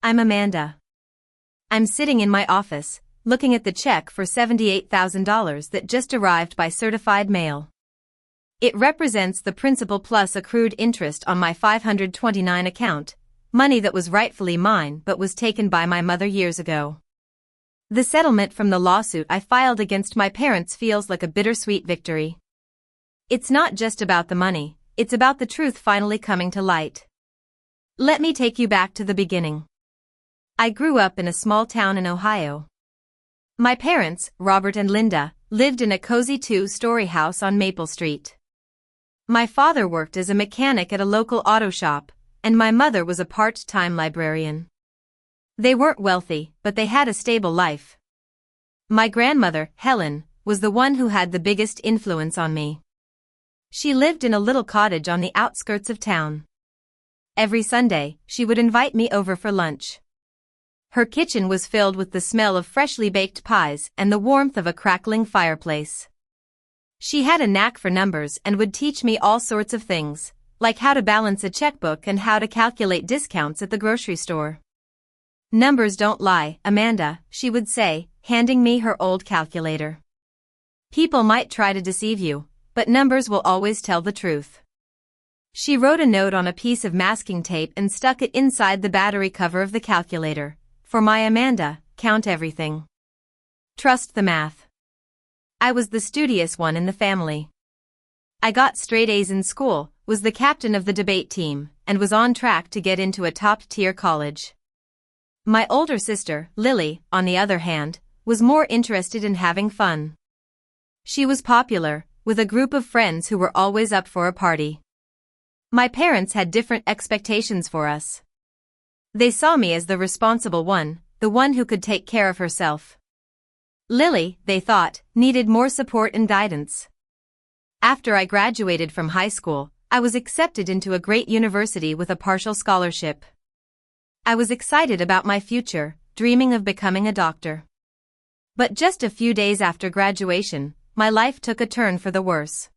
I'm Amanda. I'm sitting in my office, looking at the check for $78,000 that just arrived by certified mail. It represents the principal plus accrued interest on my 529 account, money that was rightfully mine but was taken by my mother years ago. The settlement from the lawsuit I filed against my parents feels like a bittersweet victory. It's not just about the money, it's about the truth finally coming to light. Let me take you back to the beginning. I grew up in a small town in Ohio. My parents, Robert and Linda, lived in a cozy two-story house on Maple Street. My father worked as a mechanic at a local auto shop, and my mother was a part-time librarian. They weren't wealthy, but they had a stable life. My grandmother, Helen, was the one who had the biggest influence on me. She lived in a little cottage on the outskirts of town. Every Sunday, she would invite me over for lunch. Her kitchen was filled with the smell of freshly baked pies and the warmth of a crackling fireplace. She had a knack for numbers and would teach me all sorts of things, like how to balance a checkbook and how to calculate discounts at the grocery store. "Numbers don't lie, Amanda," she would say, handing me her old calculator. "People might try to deceive you, but numbers will always tell the truth." She wrote a note on a piece of masking tape and stuck it inside the battery cover of the calculator. "For my Amanda, count everything. Trust the math." I was the studious one in the family. I got straight A's in school, was the captain of the debate team, and was on track to get into a top-tier college. My older sister, Lily, on the other hand, was more interested in having fun. She was popular, with a group of friends who were always up for a party. My parents had different expectations for us. They saw me as the responsible one, the one who could take care of herself. Lily, they thought, needed more support and guidance. After I graduated from high school, I was accepted into a great university with a partial scholarship. I was excited about my future, dreaming of becoming a doctor. But just a few days after graduation, my life took a turn for the worse.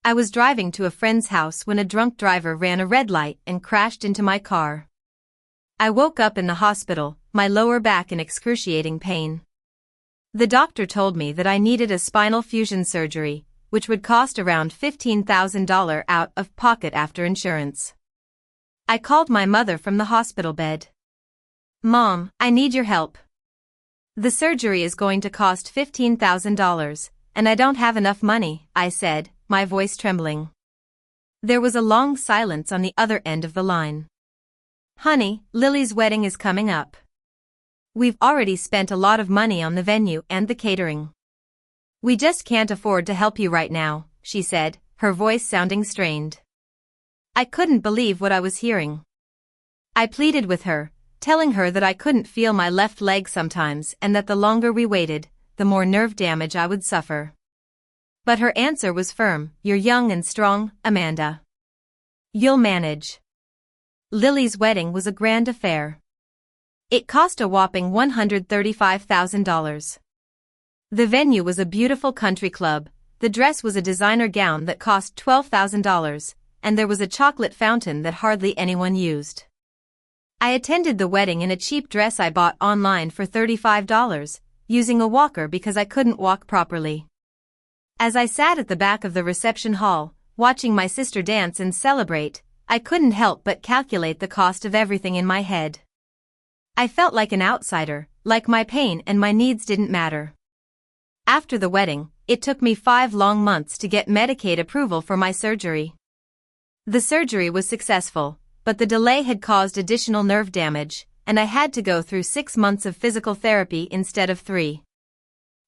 I was driving to a friend's house when a drunk driver ran a red light and crashed into my car. I woke up in the hospital, my lower back in excruciating pain. The doctor told me that I needed a spinal fusion surgery, which would cost around $15,000 out of pocket after insurance. I called my mother from the hospital bed. "Mom, I need your help. The surgery is going to cost $15,000, and I don't have enough money," I said, my voice trembling. There was a long silence on the other end of the line. "Honey, Lily's wedding is coming up. We've already spent a lot of money on the venue and the catering. We just can't afford to help you right now," she said, her voice sounding strained. I couldn't believe what I was hearing. I pleaded with her, telling her that I couldn't feel my left leg sometimes and that the longer we waited, the more nerve damage I would suffer. But her answer was firm. "You're young and strong, Amanda. You'll manage." Lily's wedding was a grand affair. It cost a whopping $135,000. The venue was a beautiful country club, the dress was a designer gown that cost $12,000, and there was a chocolate fountain that hardly anyone used. I attended the wedding in a cheap dress I bought online for $35, using a walker because I couldn't walk properly. As I sat at the back of the reception hall, watching my sister dance and celebrate, I couldn't help but calculate the cost of everything in my head. I felt like an outsider, like my pain and my needs didn't matter. After the wedding, it took me 5 long months to get Medicaid approval for my surgery. The surgery was successful, but the delay had caused additional nerve damage, and I had to go through 6 months of physical therapy instead of 3.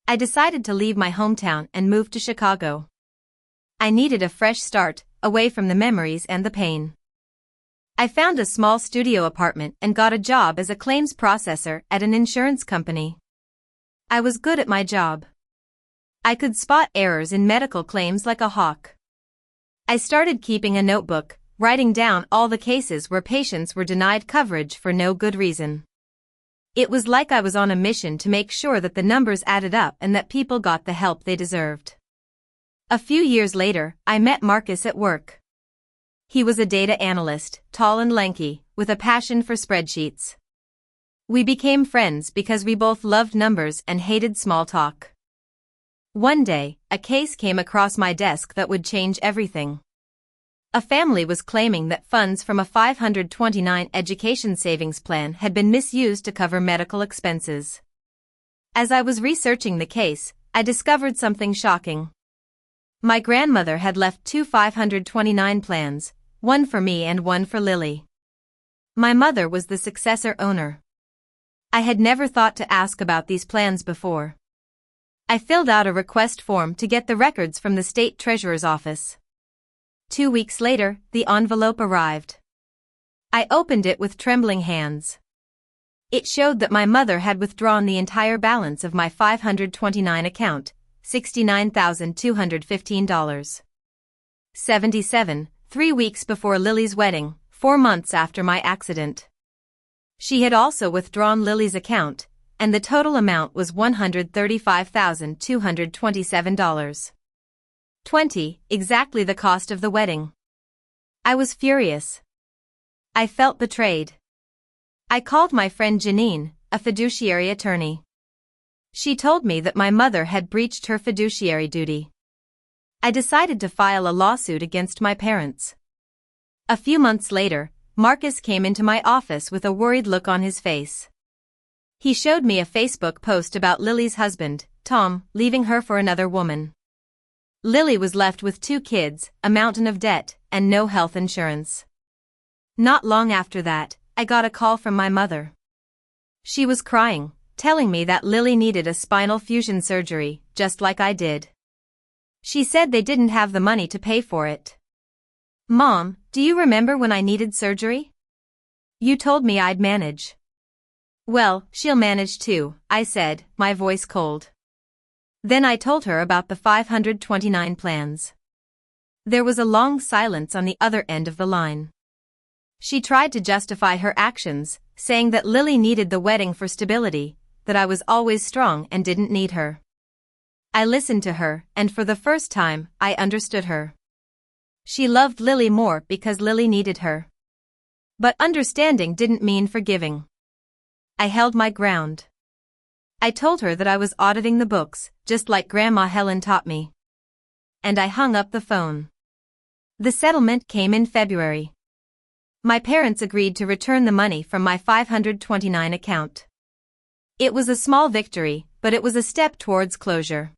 I decided to leave my hometown and move to Chicago. I needed a fresh start, away from the memories and the pain. I found a small studio apartment and got a job as a claims processor at an insurance company. I was good at my job. I could spot errors in medical claims like a hawk. I started keeping a notebook, writing down all the cases where patients were denied coverage for no good reason. It was like I was on a mission to make sure that the numbers added up and that people got the help they deserved. A few years later, I met Marcus at work. He was a data analyst, tall and lanky, with a passion for spreadsheets. We became friends because we both loved numbers and hated small talk. One day, a case came across my desk that would change everything. A family was claiming that funds from a 529 education savings plan had been misused to cover medical expenses. As I was researching the case, I discovered something shocking. My grandmother had left two 529 plans, one for me and one for Lily. My mother was the successor owner. I had never thought to ask about these plans before. I filled out a request form to get the records from the state treasurer's office. 2 weeks later, the envelope arrived. I opened it with trembling hands. It showed that my mother had withdrawn the entire balance of my 529 account, $69,215. 77, 3 weeks before Lily's wedding, 4 months after my accident. She had also withdrawn Lily's account, and the total amount was $135,227. 20, exactly the cost of the wedding. I was furious. I felt betrayed. I called my friend Janine, a fiduciary attorney. She told me that my mother had breached her fiduciary duty. I decided to file a lawsuit against my parents. A few months later, Marcus came into my office with a worried look on his face. He showed me a Facebook post about Lily's husband, Tom, leaving her for another woman. Lily was left with 2 kids, a mountain of debt, and no health insurance. Not long after that, I got a call from my mother. She was crying, telling me that Lily needed a spinal fusion surgery, just like I did. She said they didn't have the money to pay for it. "Mom, do you remember when I needed surgery? You told me I'd manage." "Well, she'll manage too," I said, my voice cold. Then I told her about the 529 plans. There was a long silence on the other end of the line. She tried to justify her actions, saying that Lily needed the wedding for stability, that I was always strong and didn't need her. I listened to her, and for the first time, I understood her. She loved Lily more because Lily needed her. But understanding didn't mean forgiving. I held my ground. I told her that I was auditing the books, just like Grandma Helen taught me. And I hung up the phone. The settlement came in February. My parents agreed to return the money from my 529 account. It was a small victory, but it was a step towards closure.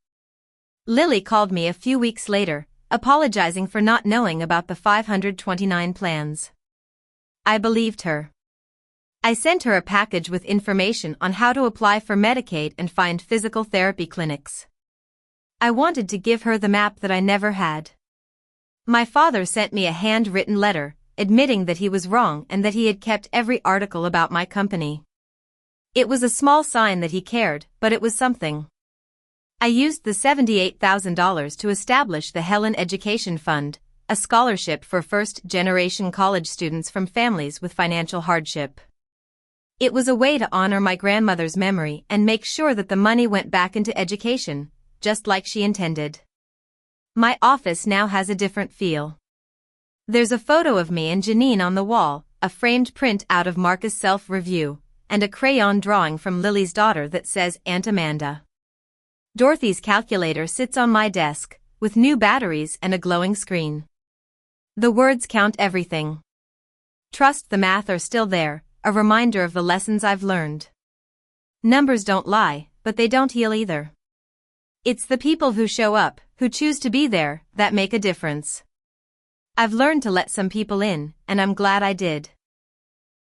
Lily called me a few weeks later, apologizing for not knowing about the 529 plans. I believed her. I sent her a package with information on how to apply for Medicaid and find physical therapy clinics. I wanted to give her the map that I never had. My father sent me a handwritten letter, admitting that he was wrong and that he had kept every article about my company. It was a small sign that he cared, but it was something. I used the $78,000 to establish the Helen Education Fund, a scholarship for first-generation college students from families with financial hardship. It was a way to honor my grandmother's memory and make sure that the money went back into education, just like she intended. My office now has a different feel. There's a photo of me and Janine on the wall, a framed print out of Marcus' self-review, and a crayon drawing from Lily's daughter that says Aunt Amanda. Dorothy's calculator sits on my desk, with new batteries and a glowing screen. The words count everything. Trust the math are still there, a reminder of the lessons I've learned. Numbers don't lie, but they don't heal either. It's the people who show up, who choose to be there, that make a difference. I've learned to let some people in, and I'm glad I did.